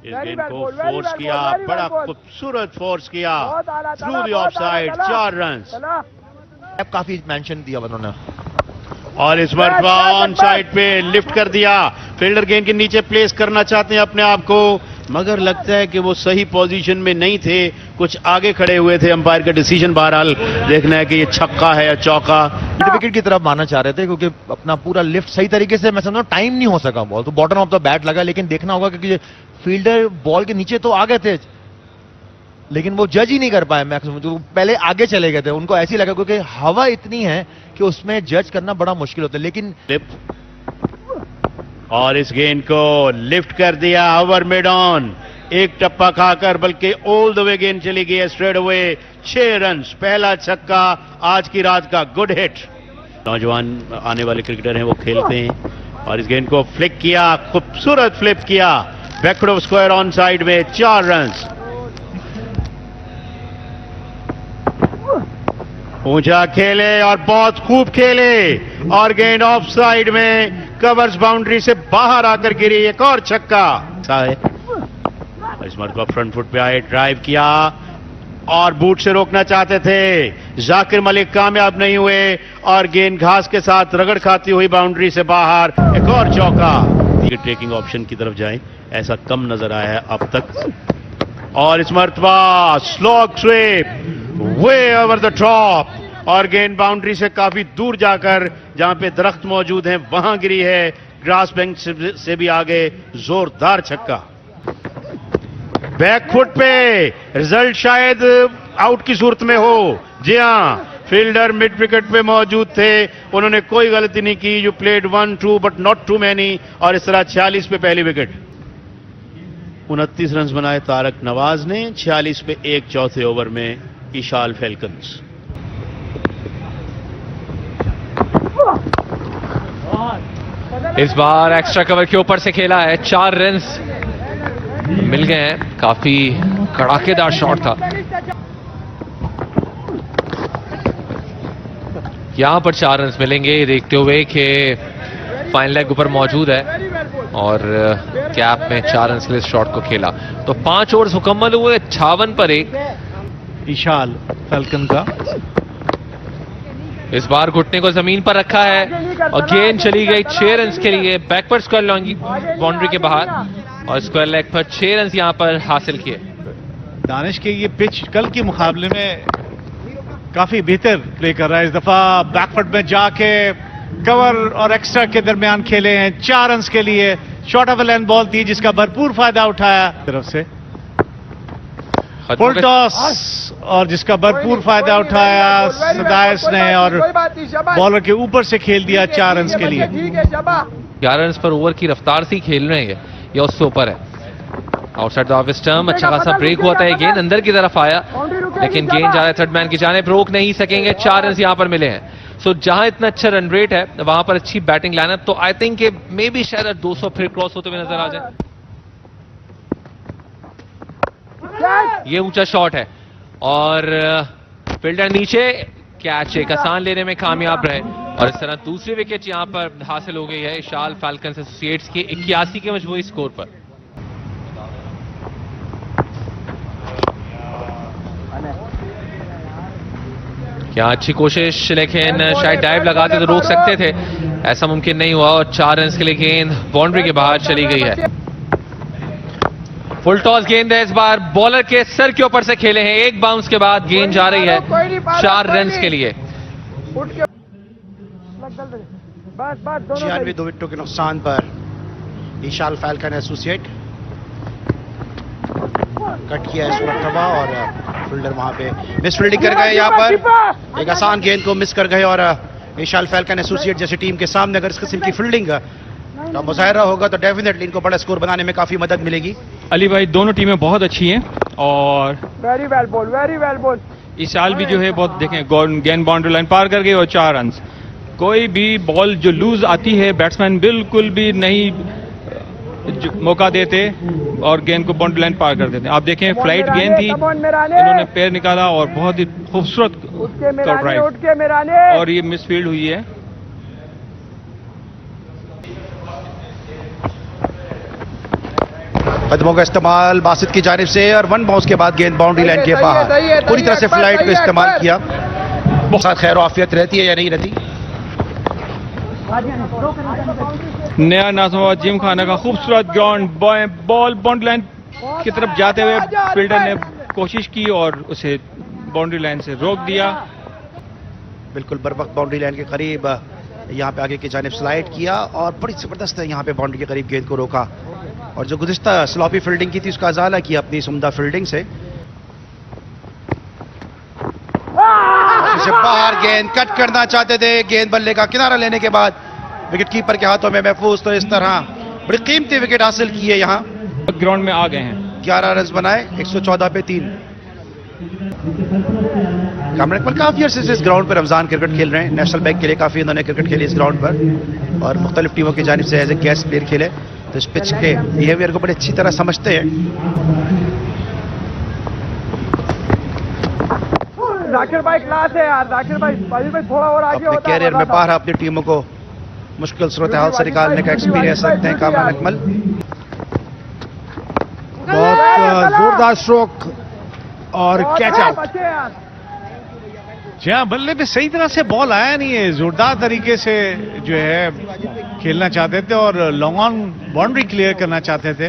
इस गेंद को फोर्स किया, बड़ा खूबसूरत फोर्स किया through the of side, 4 run. काफी मेंशन दिया उन्होंने। और इस बार ऑन साइड पे लिफ्ट कर दिया। फील्डर गेंद के नीचे प्लेस करना चाहते हैं अपने आप को, मगर लगता है कि वो सही पोजीशन में नहीं थे, कुछ आगे खड़े हुए थे। अंपायर का डिसीजन बहरहाल देखना है कि ये छक्का है या चौका। विकेट की तरफ मानना चाह रहे थे क्योंकि अपना पूरा लिफ्ट सही तरीके से, मैं समझता हूं टाइम नहीं हो सका, बॉल तो बॉटम ऑफ द बैट लगा, लेकिन देखना होगा क्योंकि फील्डर बॉल के नीचे तो आ गए थे, लेकिन वो जज ही नहीं कर पाए मैक्सिमम, तो पहले आगे चले गए थे। उनको ऐसी लगा क्योंकि हवा इतनी है कि उसमें जज करना बड़ा मुश्किल होता है। लेकिन और इस गेंद को लिफ्ट कर दिया ओवर मिड ऑन, एक टप्पा खाकर, बल्कि ऑल द वे गेंद चली गई स्ट्रेट अवे। 6 रन, पहला छक्का आज की रात का, गुड हिट। नौजवान आने वाले क्रिकेटर हैं, वो खेलते हैं। और इस गेंद को फ्लिक किया, खूबसूरत फ्लिप किया backward of square on side में, 4 रन। ऊंचा खेले और बहुत खूब खेले, और गेंद ऑफ साइड में कवर्स बाउंड्री से बाहर आकर गिरी, एक और छक्का। इस मर्द को फ्रंट फुट पे आए, ड्राइव किया और बूट से रोकना चाहते थे। जाकिर मलिक कामयाब नहीं हुए और गेंद घास के साथ रगड़ खाती हुई बाउंड्री से बाहर, एक और चौका। टेकिंग ऑप्शन की तरफ जाए, ऐसा कम नजर आया है अब तक। और इस मर्तबा slog sweep way over the top, और गेंद बाउंड्री से काफी दूर जाकर, जहां पे दरख्त मौजूद हैं, वहां गिरी है। ग्रास बैंक से भी आगे, जोरदार छक्का। बैक फुट पे, रिजल्ट शायद आउट की सूरत में हो। जी हां, फील्डर मिड विकेट पे मौजूद थे, उन्होंने कोई गलती नहीं की। You played 1-2 but not too many, और इस तरह 46 पे पहली विकेट। 29 रन बनाए तारक नवाज ने, 46 पे 1 चौथे ओवर में ईशाल फैल्कन्स। इस बार एक्स्ट्रा कवर के ऊपर से खेला है, 4 रन मिल गए हैं। काफी कड़ाकेदार शॉट था। यहां पर 4 रन मिलेंगे, देखते हुए कि फाइन लेग ऊपर मौजूद है और कैप में 4 रन के लिए शॉट को खेला। तो 5 ओवर्स मुकम्मल हुए, 56 पर 1 ईशाल फैल्कन का। इस बार घुटने को जमीन पर रखा है और गेंद चली गई 6 रन के लिए बैकवर्ड स्क्वायर बाउंड्री के बाहर, और स्क्वायर लेग पर 6 रन यहां पर हासिल किए। दानिश के ये पिच कल के मुकाबले में काफी बेहतर प्ले कर रहा है। इस दफा बैकफुट में जाके कवर और एक्स्ट्रा के दरमियान खेले हैं, 4 रन के लिए। शॉर्ट ऑफ लेंथ बॉल थी जिसका भरपूर फायदा उठाया तरफ से फुल टॉस, और जिसका भरपूर फायदा उठाया सदायस ने, और बॉलर के ऊपर से खेल दिया 4 रन के लिए। 11 रन पर ओवर की रफ्तार से खेल रहे हैं या उससे ऊपर है। आउटसाइड द ऑफ स्टंप, अच्छा खासा ब्रेक हुआ था, गेंद अंदर की तरफ आया, लेकिन गेंद जा रहा है थर्ड मैन की जानिब, रोक नहीं सकेंगे। 4 रन यहां पर मिले हैं। सो जहां इतना अच्छा रन रेट है, वहां पर अच्छी बैटिंग लाइनअप, तो आई थिंक मे बी शायद 200 फिर क्रॉस होते हुए नजर आ जाए। ये ऊंचा शॉट है और फील्डर नीचे, कैच एक आसान लेने में कामयाब रहे, और इस तरह दूसरी विकेट यहां पर हासिल हो गई है ईशाल फैल्कन्स एसोसिएट्स के 81 के मजमूई स्कोर पर। क्या अच्छी कोशिश, लेकिन शायद डाइव लगाते तो रोक सकते थे, ऐसा मुमकिन नहीं हुआ, और 4 रन के लिए गेंद बाउंड्री के बाहर चली गई है। फुल टॉस गेंद है, इस बार बॉलर के सर के ऊपर से खेले हैं, एक बाउंस के बाद गेंद जा रही है 4 रन के लिए। 96 2 विकेटों के नुकसान पर ईशाल फैल्कन एसोसिएट कट किया इस मरतबा, और फील्डर वहां पे मिस फील्डिंग कर गए। यहाँ पर एक आसान गेंद को मिस कर गए, और ईशाल फैल्कन एसोसिएट जैसी टीम के सामने अगर इस किस्म की फील्डिंग का मुजाहरा होगा तो डेफिनेटली इनको बड़ा स्कोर बनाने में काफी मदद मिलेगी। अली भाई, दोनों टीमें बहुत अच्छी हैं, और वेरी वेल बॉल। ईशाल भी जो है बहुत, देखें गेंद बाउंड्री लाइन पार कर गई और 4 रन। कोई भी बॉल जो लूज आती है, बैट्समैन बिल्कुल भी नहीं मौका देते और गेंद को बाउंड्री लाइन पार कर देते। आप देखें फ्लाइट गेंद थी, इन्होंने पैर निकाला और बहुत ही खूबसूरत ड्राइव, और ये मिसफील्ड हुई है। कदमों का इस्तेमाल बासित की जानिब से और वन बाउंस के बाद गेंद बाउंड्री लाइन के बाहर। पूरी तरह से फ्लाइट को इस्तेमाल किया। बहुत खैर आफियत रहती है या नहीं रहती? नया नाजमाबाद जिम खाना का खूबसूरत ग्राउंड, बॉल बाउंड्री लाइन की तरफ जाते हुए फील्डर ने कोशिश की और उसे बाउंड्री लाइन से रोक दिया। बिल्कुल बर वक्त बाउंड्री लाइन के करीब यहाँ पे आगे की जानिब स्लाइड किया और बड़ी जबरदस्त है यहाँ पे बाउंड्री के करीब गेंद को रोका और जो गुज़िश्ता स्लॉपी फील्डिंग की थी उसका अजाला किया अपनी सुमदा फील्डिंग से। बाहर गेंद कट करना चाहते थे, गेंद बल्ले का किनारा लेने के बाद विकेट कीपर के हाथों में महफूज। तो इस तरह बड़ी कीमती विकेट हासिल की है यहाँ। ग्राउंड में आ गए हैं, 11 रन बनाए 114 पे 3। कामरान इकबाल काफी अरसे से इस ग्राउंड पर रमजान क्रिकेट खेल रहे हैं। नेशनल बैंक के लिए काफी इन्होंने क्रिकेट खेली इस ग्राउंड पर और मुख्तलिफ टीमों की जानिब से एज ए गेस्ट प्लेयर खेले, तो इस पिच के बिहेवियर को बड़ी अच्छी तरह समझते हैं। जाकिर भाई क्लास है यार, जाकिर भाई थोड़ा और आगे अपने होता है कैरियर में बाहर अपनी टीमों को मुश्किल सूरत हाल से निकालने का एक्सपीरियंस रखते हैं कामरान अकमल। बहुत जोरदार स्ट्रोक और कैच आउट। जहां बल्ले पे सही तरह से बॉल आया नहीं है, जोरदार तरीके से जो है खेलना चाहते थे और लॉन्ग ऑन बाउंड्री क्लियर करना चाहते थे।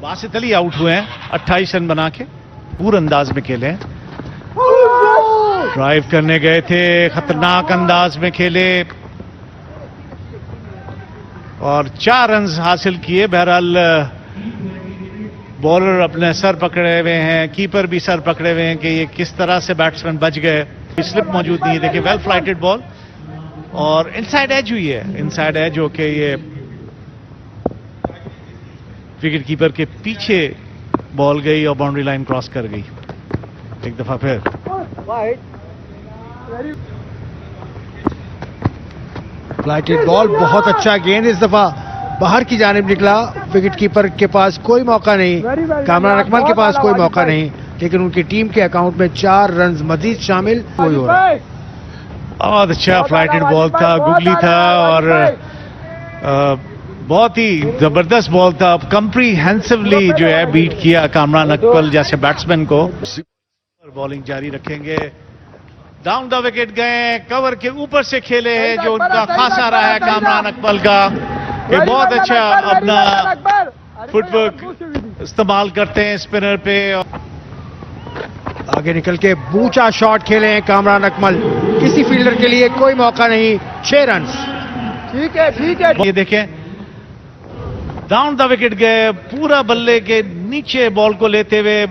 बासित अली आउट हुए हैं 28 रन बना के, पूरे अंदाज में खेले हैं। ड्राइव करने गए थे, खतरनाक अंदाज में खेले और 4 रन हासिल किए। बहरहाल बॉलर अपने सर पकड़े हुए हैं, कीपर भी सर पकड़े हुए हैं कि ये किस तरह से बैट्समैन बच गए। स्लिप मौजूद नहीं है, देखिए वेल फ्लाइटेड बॉल और इनसाइड एज हुई है, इनसाइड एज होके ये विकेट कीपर के पीछे बॉल गई और बाउंड्री लाइन क्रॉस कर गई एक दफा फिर। फ्लाइटेड बॉल, बहुत अच्छा गेंद इस दफा बाहर की जानिब निकला। विकेट कीपर के पास कोई मौका नहीं, कामरान अकमल के पास कोई मौका नहीं, लेकिन उनकी टीम के अकाउंट में 4 रन मजीद शामिल कोई हो रहा है। बहुत अच्छा फ्लाइटेड बॉल था, गुगली था और बहुत ही जबरदस्त बॉल था। कॉम्प्रिहेंसिवली जो है बीट किया कामरान अकमल जैसे बैट्समैन को। बॉलिंग जारी रखेंगे, डाउन द विकेट गए, कवर के ऊपर से खेले हैं जो उनका खासा रहा है कामरान अकमल का। ये बहुत अच्छा अपना फुटवर्क इस्तेमाल करते हैं स्पिनर पे। आगे निकल के ऊंचा शॉट खेले हैं कामरान अकमल, किसी फील्डर के लिए कोई मौका नहीं, 6 रन। ठीक है। ये देखें, डाउन द विकेट गए, पूरा बल्ले के नीचे बॉल को लेते हुए।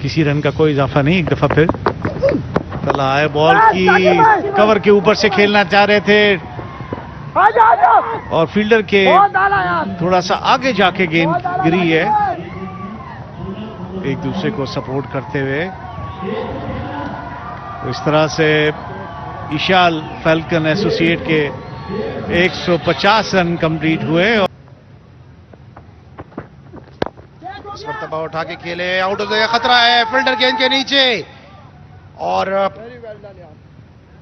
किसी रन का कोई इजाफा नहीं, एक दफा फिर चला है बॉल की, कवर के ऊपर से खेलना चाह रहे थे और फील्डर के थोड़ा सा आगे जाके गेंद गिरी है, एक दूसरे को सपोर्ट करते हुए। तो इस तरह से इशाल फैल्कन एसोसिएट के 150 रन कंप्लीट हुए। इस मरतबा उठा के खेले, आउट हो गया, खतरा है फील्डर गेंद के नीचे और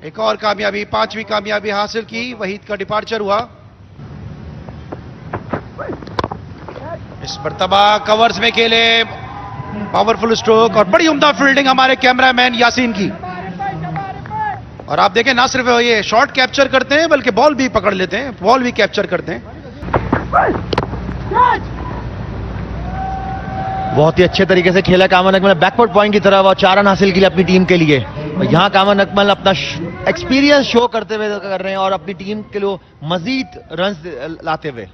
एक और कामयाबी, 5वीं कामयाबी हासिल की। वहीद का डिपार्चर हुआ। इस मरतबा कवर्स में खेले, पावरफुल स्ट्रोक और बड़ी उम्दा फील्डिंग हमारे कैमरामैन यासीन की। और आप देखें ना सिर्फ ये शॉट कैप्चर करते हैं बल्कि बॉल भी पकड़ लेते हैं, बॉल भी कैप्चर करते हैं। बहुत ही अच्छे तरीके से खेला कामरान अकमल, बैकवर्ड पॉइंट की तरफ और 4 रन हासिल किए अपनी टीम के लिए। और यहाँ कामरान अकमल अपना एक्सपीरियंस शो करते हुए कर रहे हैं और अपनी टीम के लिए मजीद रन लाते हुए।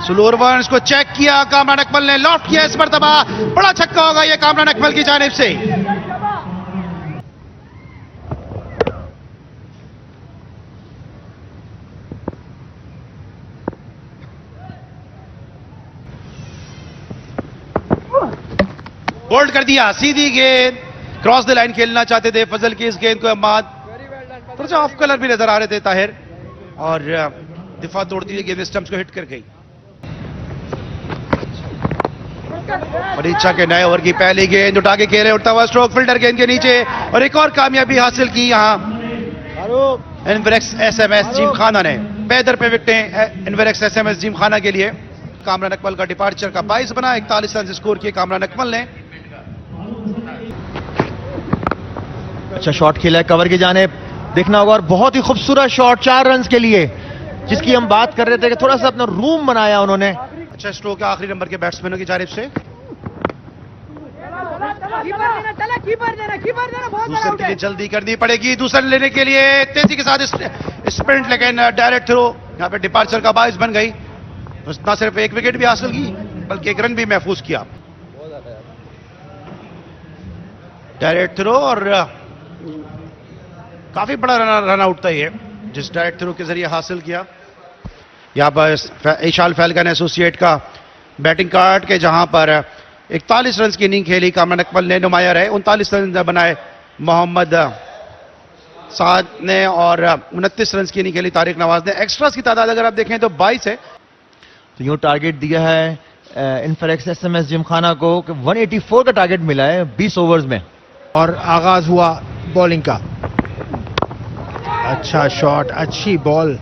स्लोअर वंस को चेक किया, कामरान अकमल ने लॉफ्ट किया। इस मरतबा बड़ा छक्का होगा यह कामरान अकमल की जानिब से। बोल्ड कर दिया, सीधी गेंद, क्रॉस द लाइन खेलना चाहते थे फजल की इस गेंद को अहमद, थोड़ा सा ऑफ कलर भी नजर आ रहे थे ताहिर, और दिफा तोड़ती हुई गेंद स्टंप्स को हिट कर गई। परीक्षा के नए ओवर की पहली गेंद उठा के खेले, उठता हुआ स्ट्रोक फील्डर गेंद के नीचे और एक और कामयाबी हासिल की यहां इन्वेरेक्स एसएमएस जिमखाना ने। बेहतर पे विकेटें इन्वेरेक्स एसएमएस जिमखाना के लिए। कामरान अकमल का डिपार्चर का 22 बना, 41 रन स्कोर किए कामरान अकमल ने। अच्छा शॉट खेला है कवर की जाने, देखना होगा, और बहुत ही खूबसूरत शॉट 4 रन के लिए, जिसकी हम बात कर रहे थे कि थोड़ा सा अपना रूम बनाया उन्होंने। अच्छा स्ट्रोक है आखिरी नंबर के बैट्समैनों की जानिब से। दूसरे के लिए जल्दी करनी पड़ेगी, दूसरा लेने के लिए तेजी के साथ स्प्रिंट, लेकिन डायरेक्ट थ्रो यहां पे डिपार्चर का बाइस बन गई। ना सिर्फ एक विकेट भी हासिल की बल्कि एक रन भी महफूज किया। डायरेक्ट थ्रो और काफी बड़ा रन आउट था ये, जिस डायरेक्ट थ्रो के जरिए हासिल किया। यहां पर ईशान फैल्कन एसोसिएट का बैटिंग कार्ड के जहां पर 41 रन की इनिंग खेली कामरान अकमल ने, नुमाया रहे। 39 रन बनाए मोहम्मद साद ने और 29 रन की इनिंग खेली तारिक नवाज ने। एक्स्ट्रास की तादाद अगर आप देखें तो 22 है। तो यूं टारगेट दिया है इन्फेरेक्स एसएमएस जिमखाना को कि 184 का टारगेट मिला है 20 ओवर्स में। और आगाज हुआ बॉलिंग का। अच्छा शॉट, अच्छी बॉल,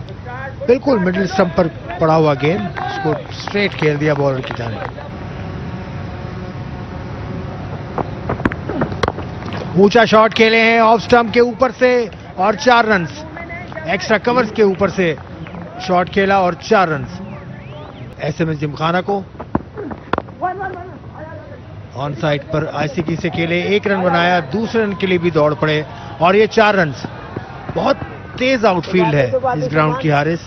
बिल्कुल मिडिल स्टंप पर पड़ा हुआ गेंद, उसको स्ट्रेट खेल दिया बॉलर की जानिब। ऊंचा शॉट खेले हैं ऑफ स्टंप के ऊपर से और 4 रन। एक्स्ट्रा कवर्स के ऊपर से शॉट खेला और 4 रन। एसएमएस जिमखाना को ऑन साइड पर आईसीकी से खेले, 1 रन बनाया, दूसरे रन के लिए भी दौड़ पड़े और ये 4 रन। बहुत तेज आउटफील्ड है इस ग्राउंड की हारिस।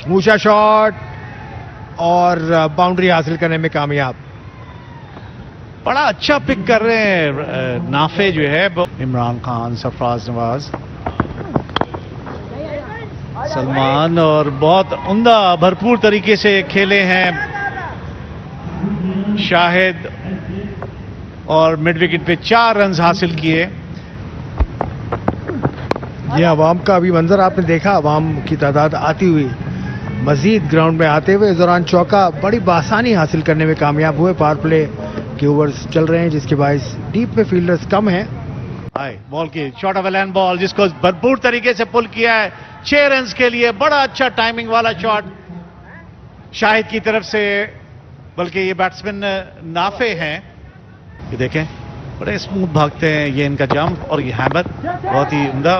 ऊंचा शॉट और बाउंड्री हासिल करने में कामयाब। बड़ा अच्छा पिक कर रहे हैं नाफे जो है, इमरान खान, सरफराज नवाज, सलमान, और बहुत उम्दा भरपूर तरीके से खेले हैं शाहिद और मिड विकेट पे 4 रन हासिल किए। ये अवाम का अभी मंजर आपने देखा, अवाम की तादाद आती हुई मजीद ग्राउंड में आते हुए। इस दौरान चौका बड़ी बासानी हासिल करने में कामयाब हुए। पावर प्ले के ओवर्स चल रहे हैं जिसके बायस डीप में फील्डर्स कम हैं। बॉल की शॉर्ट ऑफ लैंड बॉल जिसको भरपूर तरीके से पुल किया है 6 रन के लिए। बड़ा अच्छा टाइमिंग वाला शॉट शाहिद की तरफ से, बल्कि ये बैट्समैन नाफे हैं, ये देखें बड़े स्मूथ भागते हैं। ये इनका जंप और ये हैमर बहुत ही उम्दा,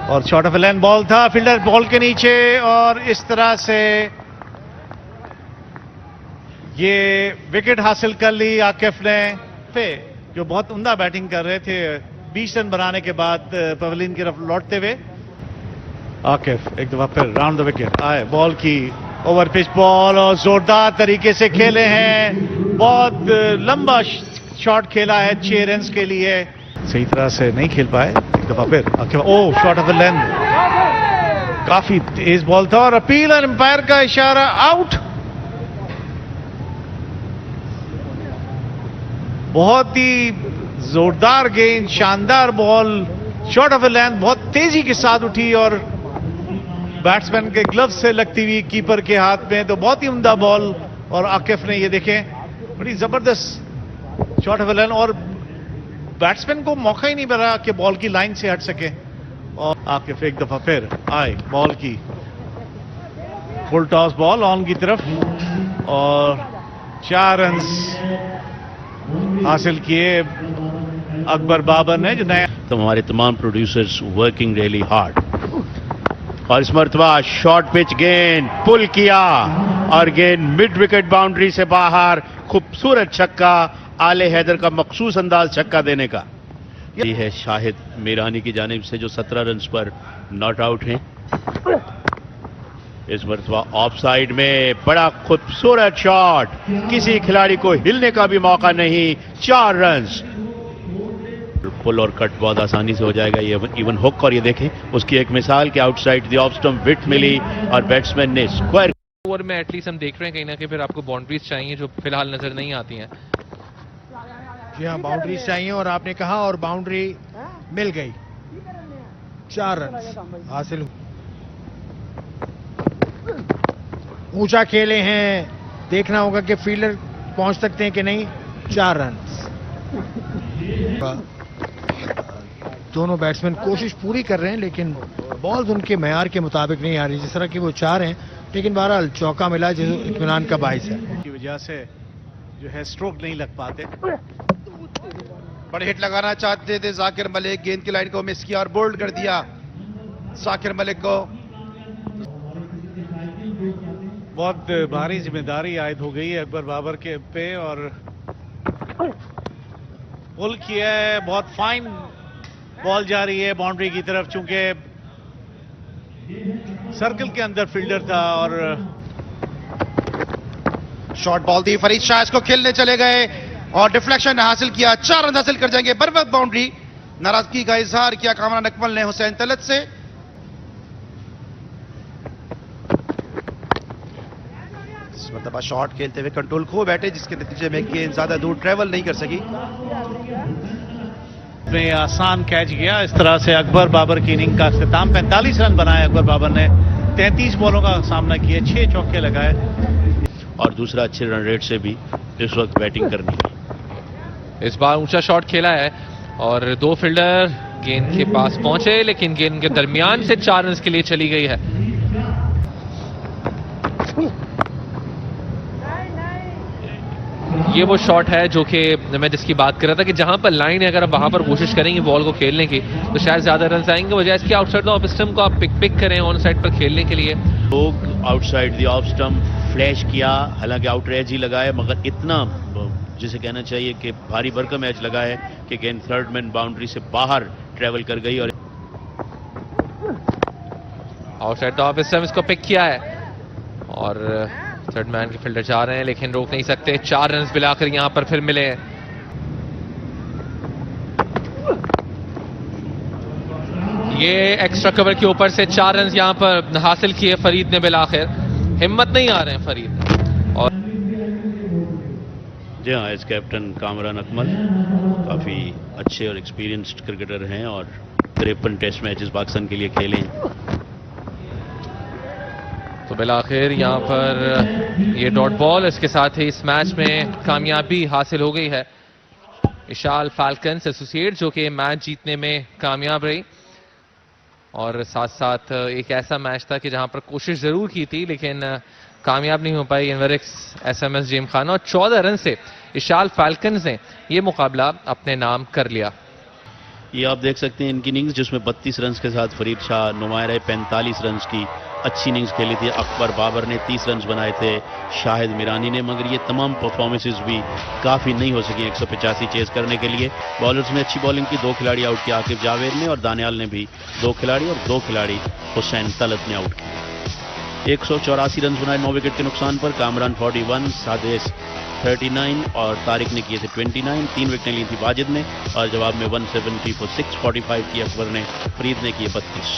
और शॉर्ट ऑफ लैंड बॉल था, फील्डर बॉल के नीचे, और इस तरह से ये विकेट हासिल कर ली आकिफ ने, जो बहुत उम्दा बैटिंग कर रहे थे 20 रन बनाने के बाद पवेलियन की तरफ लौटते हुए। आकिफ एक दफा फिर राउंड द विकेट आए, बॉल की ओवर पिच बॉल और जोरदार तरीके से खेले हैं। बहुत लंबा शॉट खेला है 6 रन के लिए, सही तरह से नहीं खेल पाए। एक दफा फिर आकिफ, ओ शॉट ऑफ द लेंथ, काफी तेज बॉल था और अपील और अंपायर का इशारा आउट। बहुत ही जोरदार गेंद, शानदार बॉल, शॉट ऑफ लेंथ बहुत तेजी के साथ उठी और बैट्समैन के ग्लव से लगती हुई कीपर के हाथ में। तो बहुत ही उम्दा बॉल, और आकिफ ने ये देखें बड़ी जबरदस्त शॉट ऑफ लेंथ, और बैट्समैन को मौका ही नहीं मिला कि बॉल की लाइन से हट सके। और आकिफ एक दफा फिर आए, बॉल की फुल टॉस बॉल ऑन की तरफ और 4 रन हासिल किए अकबर बाबर ने, जो नया। तो हमारे तमाम प्रोड्यूसर्स वर्किंग रियली हार्ड, और इस मरतबा शॉर्ट पिच गेंद पुल किया और गेंद मिड विकेट बाउंड्री से बाहर। खूबसूरत छक्का, आले हैदर का मखसूस अंदाज छक्का देने का। ये है शाहिद मीरानी की जानिब से जो 17 रन पर नॉट आउट हैं। इस मरतबा ऑफ साइड में बड़ा खूबसूरत शॉट, किसी खिलाड़ी को हिलने का भी मौका नहीं, 4 रन। पुल और कट बहुत आसानी से हो जाएगा, ये इवन हुक, और ये देखें उसकी एक मिसाल कि आउटसाइड द ऑफ स्टंप विट मिली और बैट्समैन ने स्क्वायर। ओवर में एटलीस्ट हम देख रहे हैं कहीं ना कहीं फिर आपको बाउंड्रीज चाहिए जो फिलहाल नजर नहीं आती हैं। जी हाँ, बाउंड्रीज चाहिए और आपने कहा, और बाउंड्री मिल गई। 4 रन हासिल हुए। ऊंचा खेले हैं, देखना होगा कि फील्डर पहुंच सकते हैं कि नहीं। 4 रन। दोनों बैट्समैन कोशिश पूरी कर रहे हैं लेकिन बॉल उनके मेयार के मुताबिक नहीं आ रही, जिस तरह की वो चाह रहे हैं। लेकिन बहरहाल चौका मिला जो इत्मीनान का बाइस है। की वजह से जो है स्ट्रोक नहीं लग पाते। बड़े हिट लगाना चाहते थे जाकिर मलिक, गेंद की लाइन को मिस किया और बोल्ड कर दिया जाकिर मलिक को। बहुत भारी जिम्मेदारी आयद हो गई है अकबर बाबर के पे और पुल किया है। बहुत फाइन बॉल जा रही है बाउंड्री की तरफ, चूंकि सर्कल के अंदर फील्डर था और शॉर्ट बॉल थी, फरीद शाह इसको खेलने चले गए और डिफ्लेक्शन हासिल किया। 4 रन हासिल कर जाएंगे, बर वक्त बाउंड्री। नाराजगी का इजहार किया कामरान अकमल ने हुसैन तलत से। इस मरतबा शॉट खेलते हुए कंट्रोल खो बैठे, जिसके नतीजे में गेंद ज्यादा दूर ट्रेवल नहीं कर सकी। में आसान कैच गया। इस तरह से अकबर बाबर की इनिंग का अख्तिताम। 45 रन बनाए अकबर बाबर ने, 33 बॉलों का सामना किया, 6 चौके लगाए और दूसरा अच्छे रन रेट से भी इस वक्त बैटिंग करनी है। इस बार ऊंचा शॉट खेला है और 2 फील्डर गेंद के पास पहुंचे लेकिन गेंद के दरमियान से 4 रन के लिए चली गई है। ये वो शॉट है जो कि मैं जिसकी बात कर रहा था कि जहां पर लाइन है, अगर आप वहां पर कोशिश करेंगे बॉल को खेलने की तो शायद ज्यादा रन आएंगे, वजह इसके आउटसाइड द ऑफ स्टंप को आप पिक करें ऑन साइड पर खेलने के लिए। लोग outside the off stump flash किया, हालांकि आउटरेज ही लगाए, मगर इतना जिसे कहना चाहिए कि भारी भरकम मैच लगा है कि गेंद थर्ड मैन बाउंड्री से बाहर ट्रेवल कर गई और आउटसाइड द ऑफ स्टंप इसको पिक किया है और थर्ड मैन के फील्डर जा रहे हैं लेकिन रोक नहीं सकते। 4 रन मिलाकर यहां पर फिर मिले हैं। ये एक्स्ट्रा कवर के ऊपर से 4 रन यहां पर हासिल किए फरीद ने बिलाखिर। हिम्मत नहीं आ रहे हैं फरीद। और जी हाँ, एज कैप्टन कामरान अकमल काफी अच्छे और एक्सपीरियंस्ड क्रिकेटर हैं और 53 टेस्ट मैचेस पाकिस्तान के लिए खेले हैं। तो बिलाखिर यहां पर ये डॉट बॉल, इसके साथ ही इस मैच में कामयाबी हासिल हो गई है इशाल फैल्कन्स एसोसिएट, जो कि मैच जीतने में कामयाब रही। और साथ साथ एक ऐसा मैच था कि जहां पर कोशिश जरूर की थी लेकिन कामयाब नहीं हो पाई एनवरिक्स SMS जेम खाना, और 14 रन से इशाल फैल्कन्स ने ये मुकाबला अपने नाम कर लिया। ये आप देख सकते हैं इनकी इनिंग्स, जिसमें 32 रन के साथ फरीद शाह नुमाया रहे। 45 रन की अच्छी इनिंग्स खेली थी। अकबर बाबर ने 30 रन बनाए थे, शाहिद मीरानी ने, मगर ये तमाम परफॉर्मेंसेस भी काफ़ी नहीं हो सकी 185 चेज करने के लिए। बॉलर्स में अच्छी बॉलिंग की, 2 खिलाड़ी आउट किया, आकिब जावेद ने और दानियाल ने भी 2 खिलाड़ी और 2 खिलाड़ी हुसैन तलत ने आउट किया। 184 रन बनाए 9 विकेट के नुकसान पर। कामरान 41, सादेस 39 और तारिक ने किए थे 29। 3 विकेटें ली थी वाजिद ने और जवाब में 170 for 645 की अकबर ने, फरीद ने किए 32।